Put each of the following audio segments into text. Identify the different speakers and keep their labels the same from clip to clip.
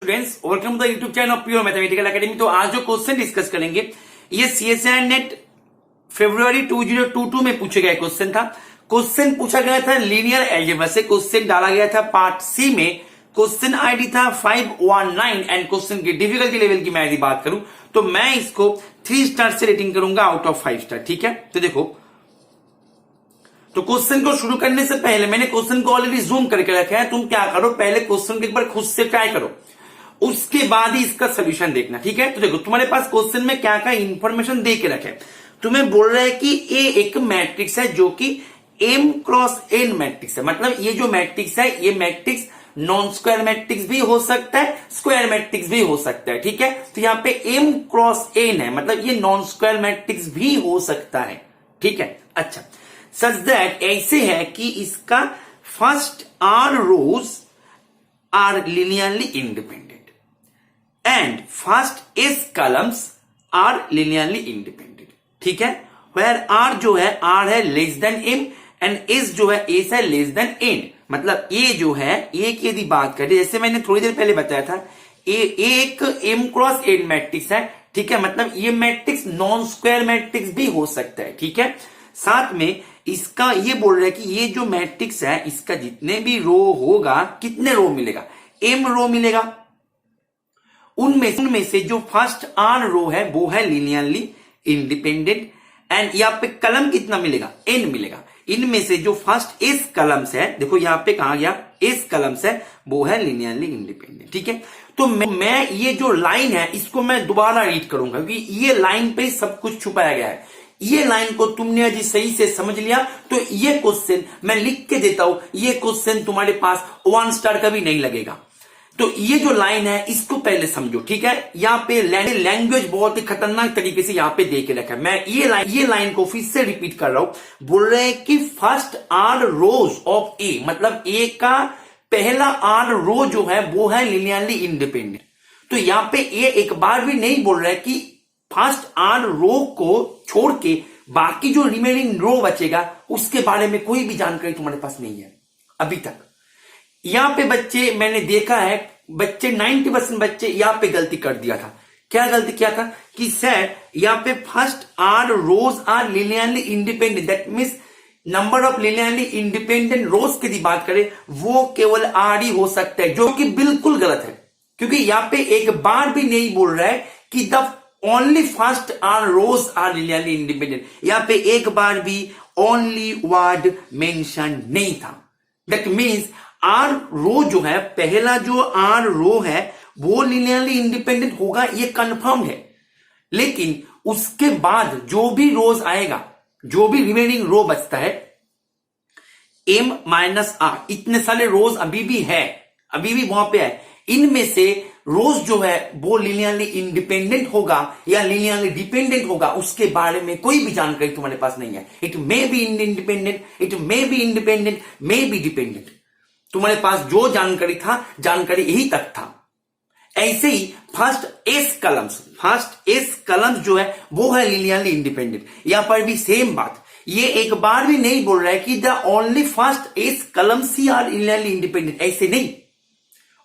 Speaker 1: Students, welcome to the YouTube channel of Pure Mathematical Academy. तो आज जो question discuss करेंगे ये सीएसआई नेट फरवरी 2022 में पूछे गए क्वेश्चन था। क्वेश्चन पूछा गया था लीनियर अलजेब्रा से, क्वेश्चन डाला गया था पार्ट सी में। क्वेश्चन आईडी था 519 एंड क्वेश्चन की डिफिकल्टी लेवल की मैं यदि बात करूं तो मैं इसको 3 स्टार से रेटिंग करूंगा आउट ऑफ 5 स्टार। ठीक है, तो देखो, तो क्वेश्चन को शुरू करने से पहले मैंने क्वेश्चन को ऑलरेडी जूम करके रखा है। तुम क्या करो, पहले क्वेश्चन को एक बार खुद से ट्राई करो, उसके बाद ही इसका सोल्यूशन देखना। ठीक है, तो देखो तुम्हारे पास क्वेश्चन में क्या क्या इंफॉर्मेशन दे के रखे। तुम्हें बोल रहा है कि ए एक मैट्रिक्स है जो कि m क्रॉस n मैट्रिक्स है। मतलब ये जो मैट्रिक्स है ये मैट्रिक्स नॉन स्क्वायर मैट्रिक्स भी हो सकता है, स्क्वायर मैट्रिक्स भी हो सकता है। ठीक है, तो यहाँ पे m क्रॉस n है, मतलब ये नॉन स्क्वायर मैट्रिक्स भी हो सकता है। ठीक है, अच्छा, सच दैट ऐसे है कि इसका first r rows are linearly independent and first s columns are linearly independent. ठीक है, वेयर r जो है r है less than m and s जो है s है लेस देन n। मतलब ये जो है ए की यदि बात करें, जैसे मैंने थोड़ी देर पहले बताया था, एक m क्रॉस n मैट्रिक्स है। ठीक है, मतलब ये मैट्रिक्स नॉन स्क्वायर मैट्रिक्स भी हो सकता है। ठीक है, साथ में इसका ये बोल रहा है कि ये जो मैट्रिक्स है इसका जितने भी रो होगा, कितने रो मिलेगा, m रो मिलेगा। उनमें से जो फर्स्ट r रो है वो है लिनियरली इंडिपेंडेंट एंड यहाँ पे कलम कितना मिलेगा, n मिलेगा। इनमें से जो फर्स्ट s कलम्स है, देखो यहाँ पे कहा गया s कलम्स है, वो है लिनियरली इंडिपेंडेंट। ठीक है, तो मैं ये जो लाइन है इसको मैं दोबारा रीड करूंगा क्योंकि ये लाइन पे सब कुछ छुपाया गया है। ये लाइन को तुमने यदि सही से समझ लिया तो ये क्वेश्चन मैं लिख के देता हूं, ये क्वेश्चन तुम्हारे पास 1 स्टार का भी नहीं लगेगा। तो ये जो लाइन है इसको पहले समझो। ठीक है, यहाँ पे लैंग्वेज बहुत ही खतरनाक तरीके से यहाँ पे दे के रखा है। मैं ये लाइन को फिर से रिपीट कर रहा हूं। बोल रहे हैं कि first r rose of a, मतलब a का पहला r रो जो है वो है लिनियरली इंडिपेंडेंट। तो यहाँ पे a एक बार भी नहीं बोल रहा है कि फर्स्ट r रो को छोड़ के बाकी जो रिमेनिंग रो बचेगा उसके बारे में कोई भी जानकारी तुम्हारे पास नहीं है अभी तक। यहां पे बच्चे मैंने देखा है, बच्चे 90% बच्चे यहां पे गलती कर दिया था। क्या गलती किया था कि सर यहां पे first r rows are linearly independent, that means number of linearly independent rows की यदि बात करें वो केवल r ही हो सकता है, जो कि बिल्कुल गलत है। क्योंकि यहां पे एक बार भी नहीं बोल रहा है कि the only first r rows are linearly independent. यहां पे एक बार भी ओनली वर्ड मेंशन नहीं था। दैट मींस r रो जो है, पहला जो r रो है वो लिनियरली इंडिपेंडेंट होगा, ये कंफर्म है। लेकिन उसके बाद जो भी रोज आएगा, जो भी रिमेनिंग रो बचता है, m माइनस r, इतने सारे रोज अभी भी है, अभी भी वहां पे है। इनमें से रोज जो है वो लिनियरली इंडिपेंडेंट होगा या लिनियरली डिपेंडेंट होगा, उसके बारे में कोई भी जानकारी तुम्हारे पास नहीं है। It may be independent, it may be independent, may be dependent. तुम्हारे पास जो जानकारी था, जानकारी यही तक था। ऐसे ही फर्स्ट एस कलम्स जो है वो है लिनियरली इंडिपेंडेंट। यहां पर भी सेम बात, ये एक बार भी नहीं बोल रहा है कि the only first S columns ही आर लिनियरली इंडिपेंडेंट, ऐसे नहीं।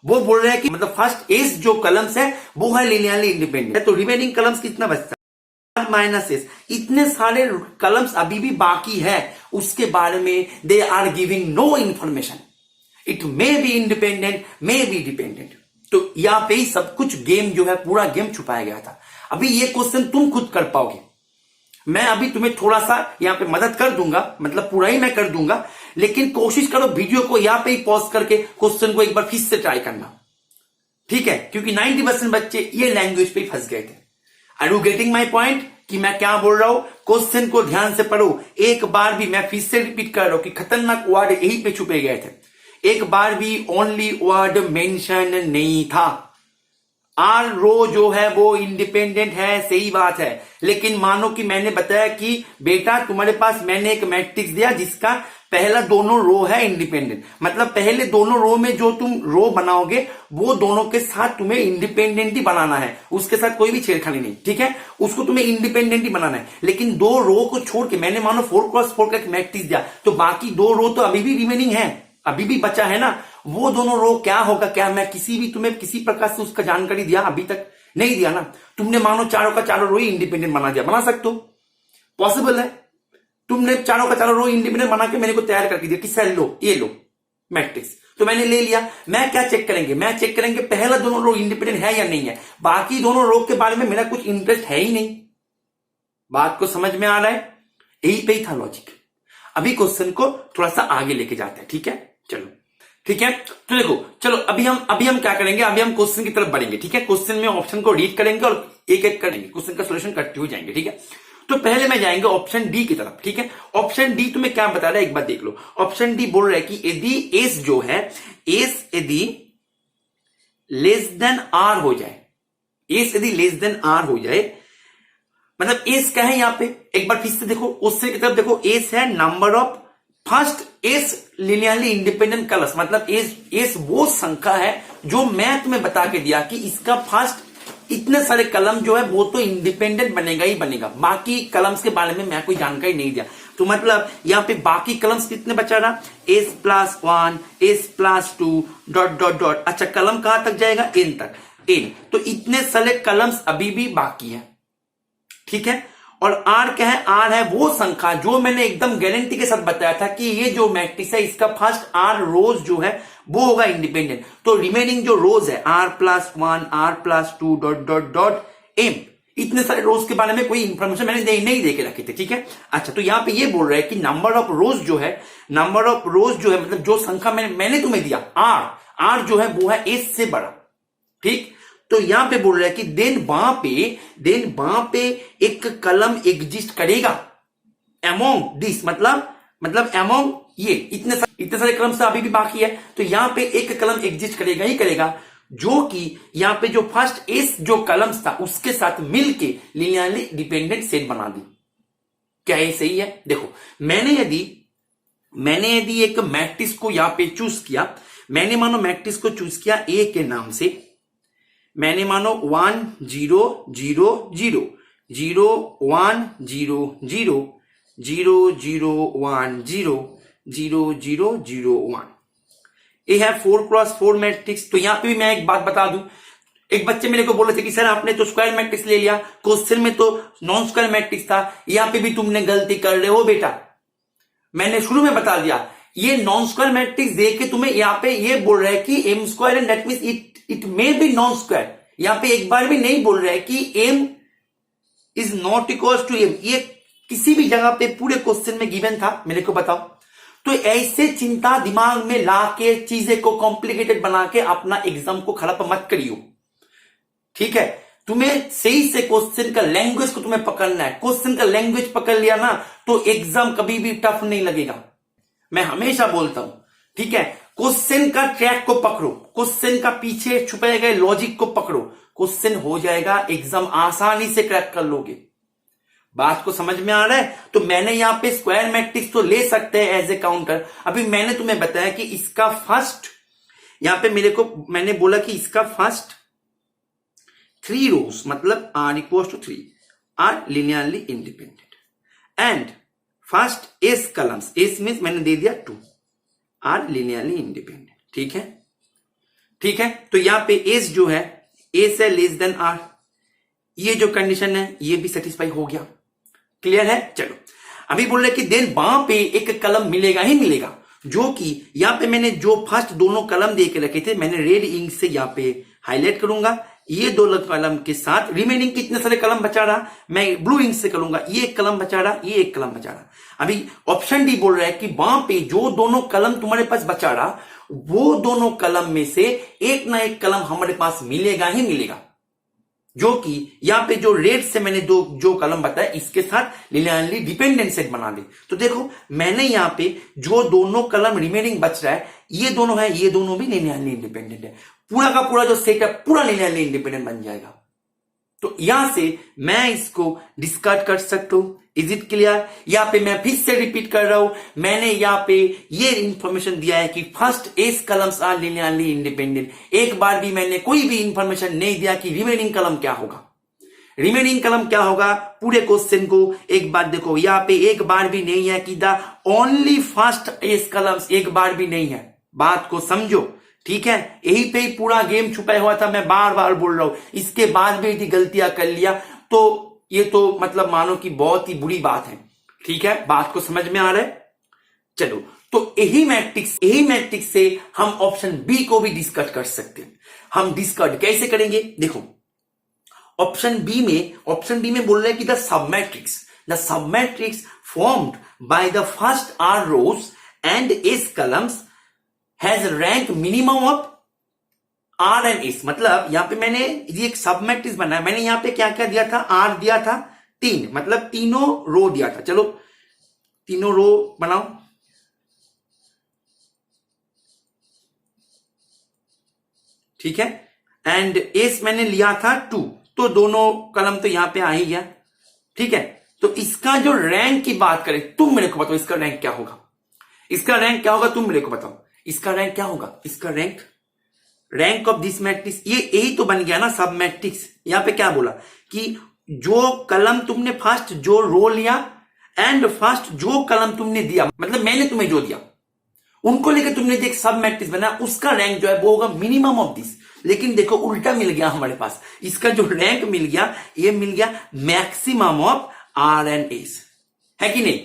Speaker 1: वो बोल रहा है कि मतलब फर्स्ट एस जो कलम्स है वो है लिनियरली इंडिपेंडेंट है। तो रिमेनिंग कलम्स कितना बचता है, माइनस एस, इतने सारे कलम्स अभी भी बाकी है, उसके बारे में they are giving no information. It may be independent, may be dependent. तो यहां पे ही सब कुछ गेम जो है, पूरा गेम छुपाया गया था। अभी ये क्वेश्चन तुम खुद कर पाओगे, मैं अभी तुम्हें थोड़ा सा यहां पे मदद कर दूंगा, मतलब पूरा ही मैं कर दूंगा, लेकिन कोशिश करो वीडियो को यहां पे ही पॉज करके क्वेश्चन को एक बार फिर से ट्राई करना। ठीक है, क्योंकि 90% बच्चे ये लैंग्वेज पे फंस गए थे। Are you getting my point कि मैं क्या बोल रहा हूं? क्वेश्चन को ध्यान से पढ़ो। एक बार भी मैं फिर से रिपीट कर रहा हूं कि खतरनाक वर्ड यही पे छुपे गए थे। एक बार भी ओनली वर्ड मेंशन नहीं था। r रो जो है वो इंडिपेंडेंट है, सही बात है, लेकिन मानो कि मैंने बताया कि बेटा तुम्हारे पास मैंने एक मैट्रिक्स दिया जिसका पहला दोनों रो है इंडिपेंडेंट, मतलब पहले दोनों रो में जो तुम रो बनाओगे वो दोनों के साथ तुम्हें इंडिपेंडेंट ही बनाना है, उसके साथ कोई भी छेड़खानी नहीं। ठीक है, उसको तुम्हें इंडिपेंडेंट ही बनाना है। लेकिन दो रो को छोड़ के मैंने मानो 4x4 का एक मैट्रिक्स दिया, तो बाकी दो रो तो अभी भी रिमेनिंग है, अभी भी बचा है ना, वो दोनों रो क्या होगा? क्या मैं किसी भी तुम्हें किसी प्रकार से उसका जानकारी दिया? अभी तक नहीं दिया ना। तुमने मानो चारों का चारों रो ही इंडिपेंडेंट बना दिया, बना सकते हो, पॉसिबल है। तुमने चारों का चारों रो इंडिपेंडेंट बना के मेरे को तैयार करके दिया कि सर लो ये लो मैट्रिक्स, तो मैंने ले लिया। मैं क्या चेक करेंगे? मैं चेक करेंगे पहला दोनों रो इंडिपेंडेंट है या नहीं है। बाकी दोनों रो के बारे में मेरा कुछ इंटरेस्ट है ही नहीं। बात को समझ में आ रहा है? यही पे ही था लॉजिक। अभी क्वेश्चन को थोड़ा सा आगे लेके जाते हैं, ठीक है? चलो ठीक है, तो देखो चलो अभी हम क्या करेंगे, अभी हम क्वेश्चन की तरफ बढ़ेंगे, ठीक है? क्वेश्चन में ऑप्शन को रीड करेंगे और एक एक करेंगे, क्वेश्चन का सोल्यूशन करते हुए जाएंगे, ठीक है? तो पहले मैं जाएंगे ऑप्शन डी की तरफ, ठीक है? ऑप्शन डी तुम्हें क्या बता रहा है एक बार देख लो। ऑप्शन डी बोल रहा है कि यदि एस जो है, एस यदि लेस देन आर हो जाए, एस यदि लेस देन आर हो जाए, मतलब एस क्या है यहां पे? एक बार फिर से देखो, उससे की तरफ देखो, एस है number of first S linearly independent colours, मतलब एस वो संख्या है जो मैं तुम्हें बता के दिया कि इसका फर्स्ट इतने सारे कलम जो है वो तो इंडिपेंडेंट बनेगा ही बनेगा, बाकी कलम्स के बारे में मैं कोई जानकारी नहीं दिया। तो मतलब यहां पे बाकी कलम्स कितने बचा रहा? S+1, S+2 dot dot dot. अच्छा कलम कहां तक जाएगा? एन तक, एन। तो इतने सारे कलम्स अभी भी बाकी है, ठीक है? और आर क्या है? आर है वो संख्या जो मैंने एकदम गारंटी के साथ बताया था कि ये जो मैट्रिक्स है इसका फर्स्ट आर रोज जो है वो होगा इंडिपेंडेंट। तो रिमेनिंग जो रोज है R+1, R+2 dot dot dot M, इतने सारे रोज के बारे में कोई इंफॉर्मेशन मैंने नहीं दे के रखे थे, ठीक है? अच्छा तो यहां पे ये बोल रहा है कि नंबर ऑफ रोज जो है, नंबर ऑफ रोज जो है मतलब जो संख्या मैंने तुम्हें दिया आर जो है वो है एस से बड़ा, ठीक? तो यहां पे बोल रहा है कि देन वहां पे एक कलम एग्जिस्ट करेगा अमोंग दिस, मतलब अमोंग ये इतने सारे कलम से अभी भी बाकी है। तो यहां पे एक कलम एग्जिस्ट करेगा ही करेगा जो कि यहां पे जो फर्स्ट एस जो कलम्स था उसके साथ मिलके लिनियरली डिपेंडेंट सेट बना दी। क्या ये सही है? देखो मैंने यदि एक मैट्रिक्स को यहां पे चूज किया, मैंने मानो मैट्रिक्स को चूज किया ए के नाम से, मैंने मानो 1 0 0 0 0 1 0 0 0 0 1 0 0 0 0 1, ये है 4x4 मैट्रिक्स। तो यहां पे भी मैं एक बात बता दूं, एक बच्चे मेरे को बोले थे कि सर आपने तो स्क्वायर मैट्रिक्स ले लिया, क्वेश्चन में तो नॉन स्क्वायर मैट्रिक्स था, यहां पे भी तुमने गलती कर रहे हो बेटा। मैंने शुरू में बता दिया ये नॉन स्क्वायर मैट्रिक्स देके तुम्हें यहां पे ये बोल रहा है कि M square and that means it may be non square. यहां पे एक बार भी नहीं बोल रहा है कि M is not equal to M, ये किसी भी जगह पे पूरे क्वेश्चन में गिवन था, मेरे को बताओ। तो ऐसे चिंता दिमाग में लाके चीजें को कॉम्प्लिकेटेड बना के अपना एग्जाम को खराब मत करियो, ठीक है? तुम्हें सही से क्वेश्चन का लैंग्वेज को तुम्हें पकड़ना है। क्वेश्चन का लैंग्वेज पकड़ लिया ना तो एग्जाम कभी भी टफ नहीं लगेगा। मैं हमेशा बोलता हूं, ठीक है? क्वेश्चन का ट्रैक को पकड़ो, क्वेश्चन का पीछे छुपाए गए लॉजिक को पकड़ो, क्वेश्चन हो जाएगा, एग्जाम आसानी से क्रैक कर लोगे। बात को समझ में आ रहा है? तो मैंने यहां पे स्क्वायर मैट्रिक्स तो ले सकते हैं एज ए काउंटर। अभी मैंने तुम्हें बताया कि इसका फर्स्ट, यहां पे मैंने बोला कि इसका फर्स्ट 3 रोज मतलब R equals to 3 are linearly independent and first S columns, S means मैंने दे दिया 2 आर लिनियरली इंडिपेंडेंट, ठीक है? ठीक है, तो यहां पे एस जो है, एस है लेस देन आर, ये जो कंडीशन है ये भी सेटिस्फाई हो गया। क्लियर है? चलो अभी बोल रहे कि देन वहां पे एक कलम मिलेगा ही मिलेगा जो कि यहां पे मैंने जो फर्स्ट दोनों कलम दे के रखे थे मैंने रेड इंक से यहां पे हाईलाइट करूंगा। ये दो कलम के साथ रिमेनिंग कितने सारे कलम बचा रहा मैं ब्लू इंक से करूंगा, ये एक कलम बचा रहा, ये एक कलम बचा रहा। अभी ऑप्शन डी बोल रहा है कि वहां पे जो दोनों कलम तुम्हारे पास बचा रहा वो दोनों कलम में से एक ना एक कलम हमारे पास मिलेगा ही मिलेगा, जो कि यहां पे जो रेड से मैंने जो कलम बताया इसके साथ लिनियरली डिपेंडेंट सेट बना दे। तो देखो मैंने यहां पे जो दोनों कलम रिमेनिंग बच रहा है ये दोनों है, ये दोनों भी लिनियरली इंडिपेंडेंट है। पूरा का पूरा जो सेट है पूरा लिनियरली इंडिपेंडेंट बन जाएगा। तो यहां से मैं इसको डिस्कार्ड कर सकता हूं। Is it clear? यहां पे मैं फिर से रिपीट कर रहा हूं, मैंने यहां पे ये इंफॉर्मेशन दिया है कि first S columns are linearly independent. एक बार भी मैंने कोई भी इंफॉर्मेशन नहीं दिया कि रिमेनिंग कलम क्या होगा। रिमेनिंग कलम क्या होगा पूरे क्वेश्चन को एक बार देखो, यहां पे एक बार भी नहीं है कि the only first S columns, एक बार भी नहीं है। बात को समझो, ठीक है। यही पे ही पूरा गेम छुपा हुआ था, मैं बार बार बोल रहा हूं। इसके बाद भी यदि गलतियां कर लिया तो ये तो मतलब मानो कि बहुत ही बुरी बात है, ठीक है। बात को समझ में आ रहा है? चलो, तो यही मैट्रिक्स से हम ऑप्शन बी को भी डिस्कस कर सकते हैं। हम डिस्कस कैसे करेंगे? देखो, ऑप्शन बी में बोल रहे हैं कि the submatrix formed by the first r rows and s columns has rank minimum of are and S. मतलब यहां पे मैंने ये एक सब मैट्रिक्स बनाया, मैंने यहां पे क्या क्या दिया था? आर दिया था 3, मतलब तीनों रो दिया था। चलो तीनों रो बनाओ, ठीक है। एंड एस मैंने लिया था 2, तो दोनों कलम तो यहां पे आ ही गया, ठीक है। तो इसका जो रैंक की बात करें, तुम मेरे को बताओ इसका रैंक क्या होगा? इसका रैंक क्या होगा? तुम मेरे को बताओ इसका रैंक क्या होगा? इसका रैंक ऑफ दिस मैट्रिक्स, ये यही तो बन गया ना सब मैट्रिक्स। यहां पे क्या बोला कि जो कलम तुमने फर्स्ट जो रो लिया एंड फर्स्ट जो कलम तुमने दिया, मतलब मैंने तुम्हें जो दिया उनको लेकर तुमने जो एक सब मैट्रिक्स बना, उसका रैंक जो है वो होगा मिनिमम ऑफ दिस। लेकिन देखो उल्टा मिल गया हमारे पास, इसका जो रैंक मिल गया ये मिल गया maximum of are and S, है कि नहीं?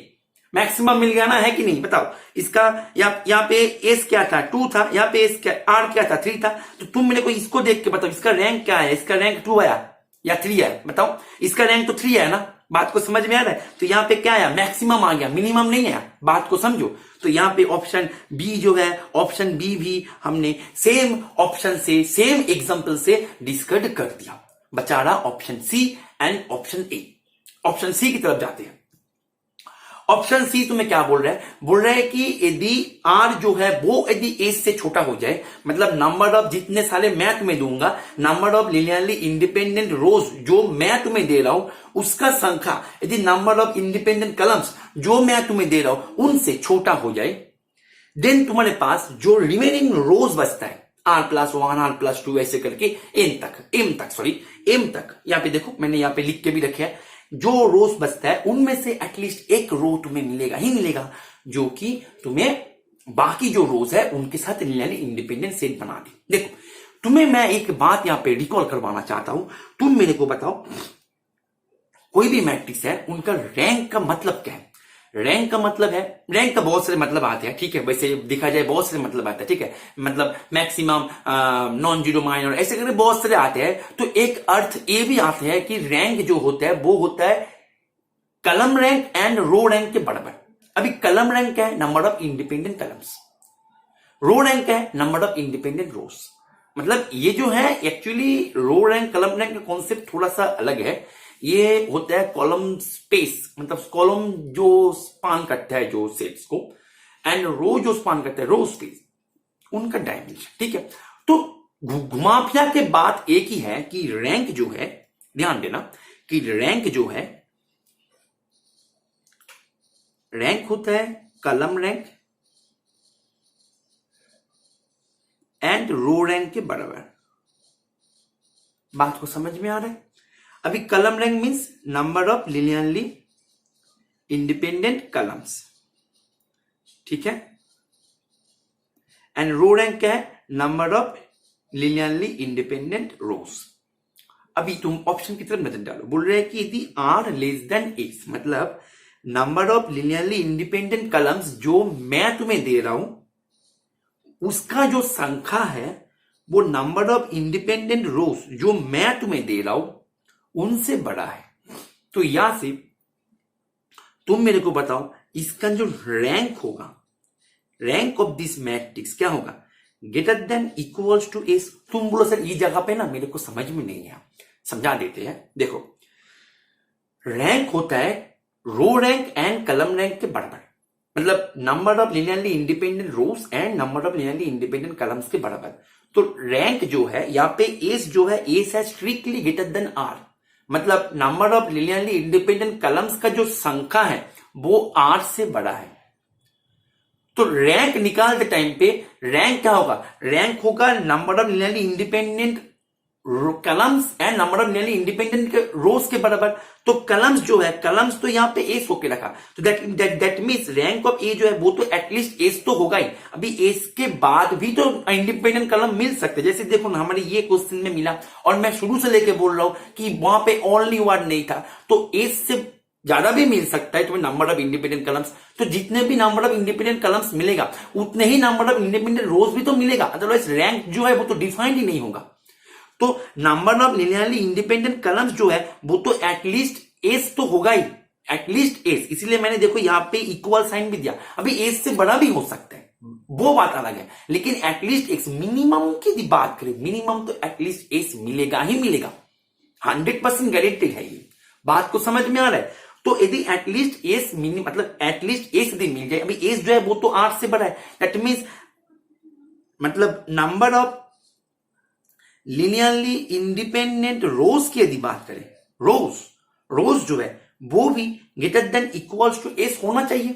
Speaker 1: मैक्सिमम मिल गया ना, है कि नहीं? बताओ इसका यहाँ पे एस क्या था? 2 था। यहाँ पे एस क्या, आर क्या था? 3 था। तो तुम मेरे को इसको देख के बताओ इसका रैंक क्या है? इसका रैंक 2 आया या 3 है? बताओ, इसका रैंक तो 3 है ना। बात को समझ में आ रहा है? तो यहाँ पे क्या आया? मैक्सिमम आ गया, मिनिमम नहीं आया। बात को समझो। तो यहाँ पे ऑप्शन बी जो है, ऑप्शन बी भी हमने सेम ऑप्शन से, सेम एग्जाम्पल से डिस्कस कर दिया। बचा रहा option C and option A. Option C की तरफ जाते हैं। ऑप्शन सी तुम्हें क्या बोल रहा है? बोल रहा है कि यदि आर जो है वो यदि एस से छोटा हो जाए, मतलब नंबर ऑफ जितने सारे मैं तुम्हें दूंगा, नंबर ऑफ लिनियरली इंडिपेंडेंट रोज जो मैं तुम्हें दे रहा हूं उसका संख्या यदि नंबर ऑफ इंडिपेंडेंट कलम्स जो मैं तुम्हें दे रहा हूं उनसे छोटा हो जाए, देन तुम्हारे पास जो रिमेनिंग रोज बचता है R+1 R+2 ऐसे करके एम तक यहां पे देखो मैंने यहां पे लिख के भी रखे है, जो रोज बचता है उनमें से एटलीस्ट एक रो तुम्हें मिलेगा ही मिलेगा जो कि तुम्हें बाकी जो रोज है उनके साथ लिनियरली इंडिपेंडेंट सेट बना दे। देखो तुम्हें मैं एक बात यहां पे रिकॉल करवाना चाहता हूं, तुम मेरे को बताओ कोई भी मैट्रिक्स है उनका रैंक का मतलब क्या है? रैंक का मतलब है, रैंक का बहुत सारे मतलब आते हैं, ठीक है। वैसे देखा जाए बहुत सारे मतलब आते हैं, ठीक है। मतलब मैक्सिमम, नॉन जीरो, माइनर, ऐसे करके बहुत सारे आते हैं। तो एक अर्थ ये भी आता है कि रैंक जो होता है वो होता है कलम रैंक एंड रो रैंक के बराबर। अभी कलम रैंक क्या है? Number of independent columns. Row rank क्या है? Number of independent rows. मतलब ये जो है actually row rank column rank का कॉन्सेप्ट थोड़ा सा अलग है। ये होता है कॉलम स्पेस, मतलब कॉलम जो स्पान करता है जो सेट्स को, एंड रो जो स्पान करता है रो स्पेस, उनका डायमेंशन, ठीक है। तो घुमा फिरा के बात एक ही है कि रैंक जो है, ध्यान देना कि रैंक जो है, रैंक होता है कलम रैंक एंड रो रैंक के बराबर। बात को समझ में आ रहा है? अभी कलम rank means number of linearly independent columns, ठीक है। एंड रो रैंक क्या है? नंबर ऑफ लिनियरली इंडिपेंडेंट रोज। अभी तुम ऑप्शन की तरफ नजर डालो, बोल रहे हैं कि यदि आर लेस देन एस, मतलब number of linearly independent columns जो मैं तुम्हें दे रहा हूं उसका जो संख्या है वो नंबर ऑफ इंडिपेंडेंट रोज जो मैं तुम्हें दे रहा हूं उनसे बड़ा है। तो यहां से तुम मेरे को बताओ इसका जो रैंक होगा, रैंक ऑफ दिस मैट्रिक्स क्या होगा? Greater than equals to S. तुम बोलो सर ये जगह पे ना मेरे को समझ में नहीं है, समझा देते हैं। देखो रैंक होता है row rank and column rank के बराबर, मतलब number of linearly independent rows and number of linearly independent columns के बराबर। तो रैंक जो है यहाँ पे एस जो है, एस है स्ट्रिक्टली ग्रेटर देन आर, मतलब number of linearly independent columns का जो संख्या है वो आर से बड़ा है। तो रैंक निकालते टाइम पे रैंक क्या होगा? रैंक होगा number of linearly independent columns and number of linearly independent rows के बराबर। तो कलम्स जो है, कलम्स तो यहाँ पे एस होके रखा, तो दैट मींस रैंक ऑफ ए जो है वो तो एटलीस्ट एस तो होगा ही। अभी एस के बाद भी तो इंडिपेंडेंट कलम मिल सकते, जैसे देखो ना हमारे ये क्वेश्चन में मिला और मैं शुरू से लेके बोल रहा हूं कि वहां पे ओनली वन नहीं था, तो एस से ज्यादा भी मिल सकता है तुम्हें नंबर ऑफ इंडिपेंडेंट कलम्स। तो जितने भी नंबर ऑफ इंडिपेंडेंट कलम्स मिलेगा उतने ही नंबर ऑफ इंडिपेंडेंट रोज भी तो मिलेगा, अदरवाइज रैंक जो है वो तो डिफाइंड ही नहीं होगा। तो number of linearly independent columns जो है वो तो एटलीस्ट एस तो होगा ही, एटलीस्ट एस, इसलिए मैंने देखो यहां पे इक्वल साइन भी दिया। अभी एस से बड़ा भी हो सकता है, वो बात अलग है, लेकिन एटलीस्ट एक्स मिनिमम की बात करें, मिनिमम तो एटलीस्ट एस मिलेगा ही मिलेगा, 100% गारंटेड है ये। बात को समझ में आ रहा है? तो यदि एटलीस्ट एस मिनिमम मतलब एटलीस्ट एस यदि मिल जाए, अभी एस जो है वो तो 8 से बड़ा है, दैट मीन्स मतलब number of linearly independent rows की यदि बात करें, रोज जो है वो भी greater than equals to S होना चाहिए।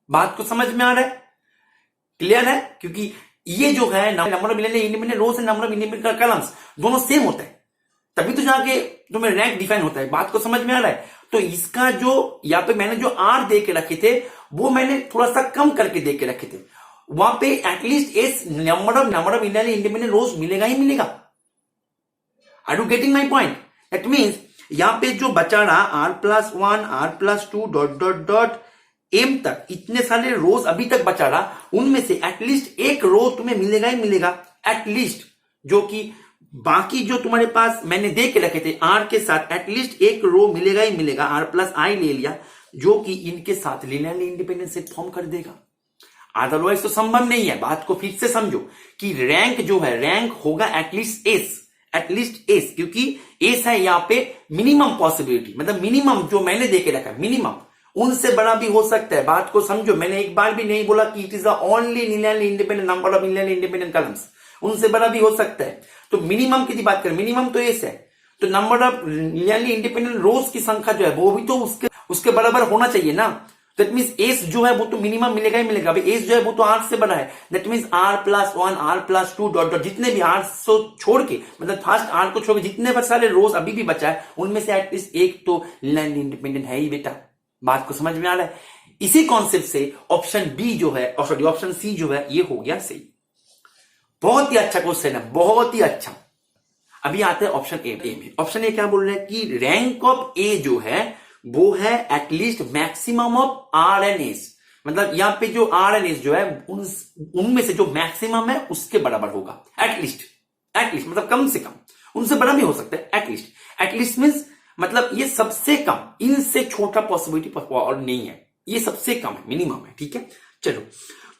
Speaker 1: बात को समझ में आ रहा है? क्लियर है? क्योंकि ये जो है number of linearly independent rows and number of independent columns दोनों सेम होता है, तभी तो जाके तुम्हें रैंक डिफाइन होता है। बात को समझ में आ रहा है? तो इसका जो या पे मैंने जो आर दे के रखे थे वो मैंने थोड़ा सा कम करके दे के रखे थे, वहां पे at least s number of linearly independent rows मिलेगा ही मिलेगा। Are you getting my point? That means यहां पे जो बचा रहा r+1 r+2 dot dot dot M तक, इतने सारे रोज अभी तक बचा रहा, उनमें से एटलीस्ट एक रो तुम्हें मिलेगा ही मिलेगा एटलीस्ट, जो कि बाकी जो तुम्हारे पास मैंने दे के रखे थे आर के साथ एटलीस्ट एक रो मिलेगा ही मिलेगा, r+i ले लिया, जो कि इनके साथ लिनियरली इंडिपेंडेंट सेट फॉर्म कर देगा। अदरवाइज तो संभव नहीं है। बात को फिर से समझो कि रैंक जो है, रैंक होगा एटलीस्ट एस, क्योंकि एस है यहाँ पे मिनिमम पॉसिबिलिटी, मतलब मिनिमम जो मैंने देके रखा है मिनिमम, उनसे बड़ा भी हो सकता है। बात को समझो, मैंने एक बार भी नहीं बोला कि it is the only linearly independent number of linearly independent columns, उनसे बड़ा भी हो सकता है। तो मिनिमम की बात करें, मिनिमम तो एस है, तो number of linearly independent rows की संख्या जो है वो भी तो उसके बराबर होना चाहिए ना। दैट मीन्स एस जो है वो तो मिनिमम मिलेगा ही मिलेगा। अभी एस जो है वो तो आर से बड़ा है, that means r+1 r+2 dot dot जितने भी आर से छोड़ के, मतलब फर्स्ट आर को छोड़ के जितने पर सारे रोज अभी भी बचा है, उनमें से एटलीस्ट एक तो लिनियरली इंडिपेंडेंट है ही बेटा। बात को समझ में आ रहा है? इसी कॉन्सेप्ट से ऑप्शन बी जो है, सॉरी ऑप्शन सी जो है ये हो गया सही। बहुत ही अच्छा क्वेश्चन है, बहुत ही अच्छा। अभी आते हैं ऑप्शन ए में। ऑप्शन ए क्या बोल रहे हैं कि रैंक ऑफ ए जो है वो है at least maximum of are and S, मतलब यहां पे जो आर एंड एस जो है उनमें से जो मैक्सिमम है उसके बराबर होगा। एटलीस्ट मतलब कम से कम, उनसे बड़ा भी हो सकता है। एटलीस्ट मींस मतलब ये सबसे कम, इनसे छोटा पॉसिबिलिटी और नहीं है, ये सबसे कम है, मिनिमम है। ठीक है, चलो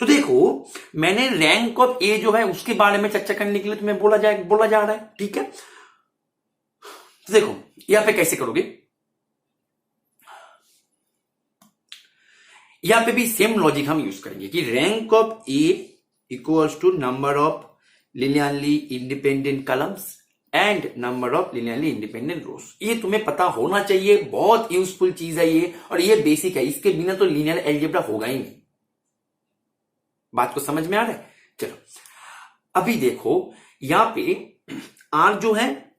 Speaker 1: तो देखो मैंने रैंक ऑफ ए जो है उसके बारे में चर्चा करने के लिए तुम्हें बोला जा रहा है। ठीक है, तो देखो यहां पे कैसे करोगे, यहां पे भी सेम लॉजिक हम यूज करेंगे कि rank of A equals to number of linearly independent columns and number of linearly independent rows. ये तुम्हें पता होना चाहिए, बहुत यूजफुल चीज है ये, और ये बेसिक है, इसके बिना तो लिनियर अलजेब्रा होगा ही नहीं। बात को समझ में आ रहा है? चलो अभी देखो यहां पे आर जो है,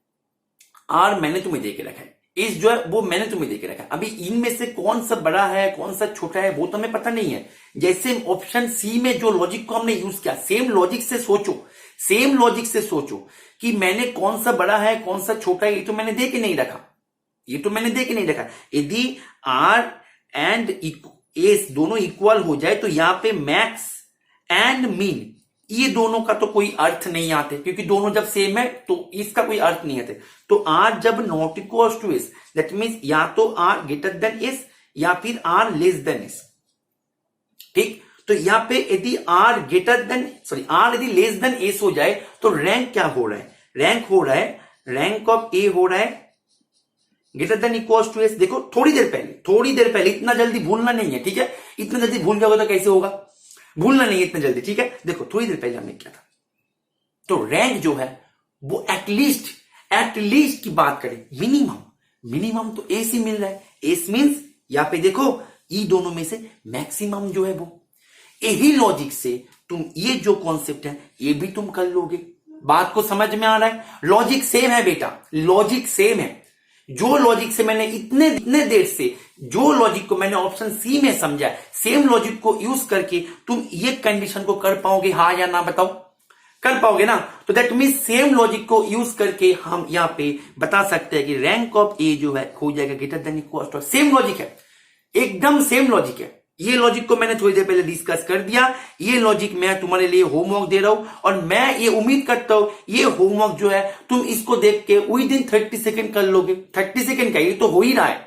Speaker 1: आर मैंने तुम्हें दे के रखा है, इस जो है वो मैंने तुम्हें दे के रखा है। अभी इनमें से कौन सा बड़ा है कौन सा छोटा है वो तो हमें पता नहीं है। जैसे ऑप्शन सी में जो लॉजिक को हमने यूज किया, सेम लॉजिक से सोचो कि मैंने कौन सा बड़ा है कौन सा छोटा है, ये तो मैंने दे के नहीं रखा। यदि आर एंड एस दोनों इक्वल हो जाए तो यहां पे मैक्स एंड मीन ये दोनों का तो कोई अर्थ नहीं आते, क्योंकि दोनों जब सेम है तो इसका कोई अर्थ नहीं आते। तो आर जब not equal to S, that means या तो आर ग्रेटर देन एस या फिर आर लेस देन एस। ठीक, तो यहां पे यदि आर यदि लेस देन एस हो जाए तो रैंक क्या हो रहा है? रैंक ऑफ ए हो रहा है greater than equal to S. देखो थोड़ी देर पहले, इतना जल्दी भूलना नहीं है। ठीक है, इतना जल्दी भूल जाओगे तो कैसे होगा, भूलना नहीं इतना जल्दी। ठीक है, देखो थोड़ी देर पहले हमने क्या था, तो रैंक जो है वो एटलीस्ट की बात करें, मिनिमम तो एस ही मिल रहा है। एस मींस यहां पे देखो ई दोनों में से मैक्सिमम जो है वो। यही लॉजिक से तुम ये जो कॉन्सेप्ट है ये भी तुम कर लोगे। बात को समझ में आ रहा है? लॉजिक सेम है बेटा, लॉजिक सेम है। जो लॉजिक से मैंने इतने इतने देर से जो लॉजिक को मैंने ऑप्शन सी में समझा, सेम लॉजिक को यूज करके तुम ये कंडीशन को कर पाओगे, हाँ या ना बताओ? कर पाओगे ना? तो दैट मीन सेम लॉजिक को यूज करके हम यहाँ पे बता सकते हैं कि रैंक ऑफ ए जो है हो जाएगा greater than equal to, same logic है, एकदम सेम लॉजिक है। ये लॉजिक को मैंने थोड़ी देर पहले डिस्कस कर दिया। ये लॉजिक मैं तुम्हारे लिए होमवर्क दे रहा हूं और मैं ये उम्मीद करता हूं ये होमवर्क जो है तुम इसको देख के विद इन 30 सेकंड कर लोगे। 30 सेकंड का ये तो हो ही रहा है,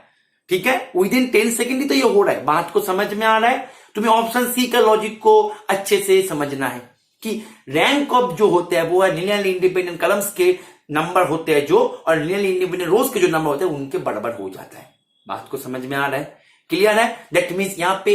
Speaker 1: ठीक है, विद इन 10 सेकंड ही तो ये हो रहा है। बात को समझ में आ रहा है? तुम्हें ऑप्शन सी का लॉजिक को अच्छे से समझना है कि रैंक ऑफ जो होते हैं वो है लिनियरली इंडिपेंडेंट कॉलम्स के नंबर होते हैं जो, और लिनियरली इंडिपेंडेंट रोज के जो नंबर होते हैं उनके बराबर हो जाता है। बात को समझ में आ रहा है? क्लियर है? दैट मीन्स यहां पे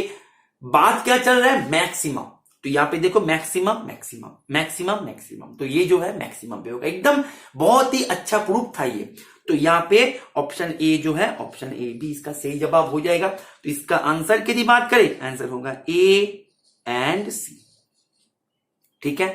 Speaker 1: बात क्या चल रहा है? मैक्सिमम। तो यहां पे देखो मैक्सिमम मैक्सिमम मैक्सिमम मैक्सिमम, तो ये जो है मैक्सिमम पे होगा। एकदम बहुत ही अच्छा प्रूफ था ये। तो यहां पे ऑप्शन ए जो है, ऑप्शन ए भी इसका सही जवाब हो जाएगा। तो इसका आंसर की बात करें, आंसर होगा ए एंड सी। ठीक है,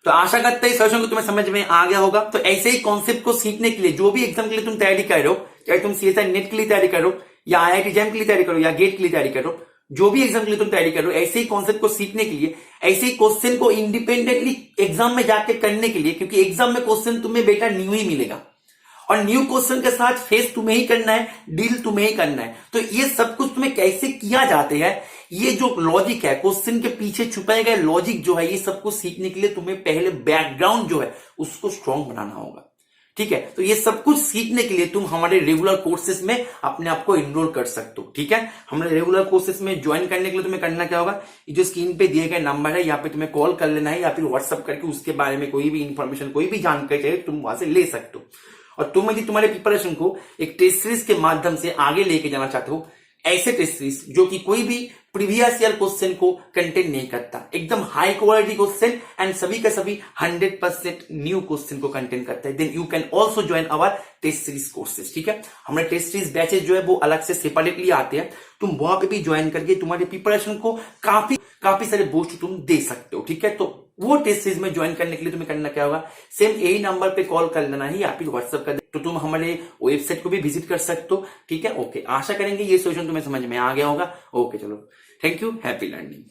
Speaker 1: तो आशा करते हैं इस क्वेश्चन को तुम्हें समझ में आ गया होगा। तो ऐसे ही कॉन्सेप्ट को सीखने के लिए जो भी एग्जाम के लिए तुम तैयारी कर रहे हो, चाहे तुम सीएसआई नेट के लिए तैयारी करो या आईआईटी जैम के लिए तैयारी करो या गेट के लिए तैयारी करो, जो भी एग्जाम के लिए तुम तैयारी करो, ऐसे ही कॉन्सेप्ट को सीखने के लिए, ऐसे ही क्वेश्चन को इंडिपेंडेंटली एग्जाम में जाके करने के लिए, क्योंकि एग्जाम में क्वेश्चन तुम्हें बेटा न्यू ही मिलेगा और न्यू क्वेश्चन के साथ फेस तुम्हें ही करना है, डील तुम्हें ही करना है। तो ये सब कुछ तुम्हें कैसे किया जाते हैं, ये जो लॉजिक है, क्वेश्चन के पीछे छुपाए गए लॉजिक जो है, ये सब कुछ सीखने के लिए तुम्हें पहले बैकग्राउंड जो है उसको स्ट्रांग बनाना होगा। ठीक है, तो ये सब कुछ सीखने के लिए तुम हमारे रेगुलर कोर्सेज में अपने आप को इनरोल कर सकते हो। ठीक है, हमारे रेगुलर कोर्सेज में ज्वाइन करने के लिए तुम्हें करना क्या होगा, ये जो स्क्रीन पे दिए गए नंबर है यहाँ पे तुम्हें कॉल कर लेना है या फिर व्हाट्सअप करके उसके बारे में कोई भी इंफॉर्मेशन, कोई भी जानकारी चाहिए तुम वहां से ले सकते हो। और तुम यदि तुम्हारे प्रिपरेशन को एक टेस्ट सीरीज के माध्यम से आगे लेके जाना चाहते हो, ऐसे टेस्ट सीरीज जो कि कोई भी प्रीवियस ईयर क्वेश्चन को कंटेन नहीं करता, एकदम हाई क्वालिटी क्वेश्चन एंड सभी का सभी 100% न्यू क्वेश्चन को कंटेन करता है, then you can also join our test series courses. ठीक है, हमारे टेस्ट सीरीज बैचेस जो है वो अलग से सेपरेटली आते हैं, तुम वहां पे भी ज्वाइन करके तुम्हारे प्रिपरेशन को काफी सारे बूस्ट तुम दे सकते हो। ठीक है, तो वो टेस्ट सीरीज में ज्वाइन करने के लिए तुम्हें करना क्या होगा, सेम यही नंबर पे कॉल कर लेना है या फिर व्हाट्सएप कर, तो तुम हमारे वेबसाइट को भी विजिट कर सकते हो। ठीक है, ओके, आशा करेंगे ये सोल्यूशन तुम्हें समझ में आ गया होगा। ओके, चलो, थैंक यू, हैप्पी लर्निंग।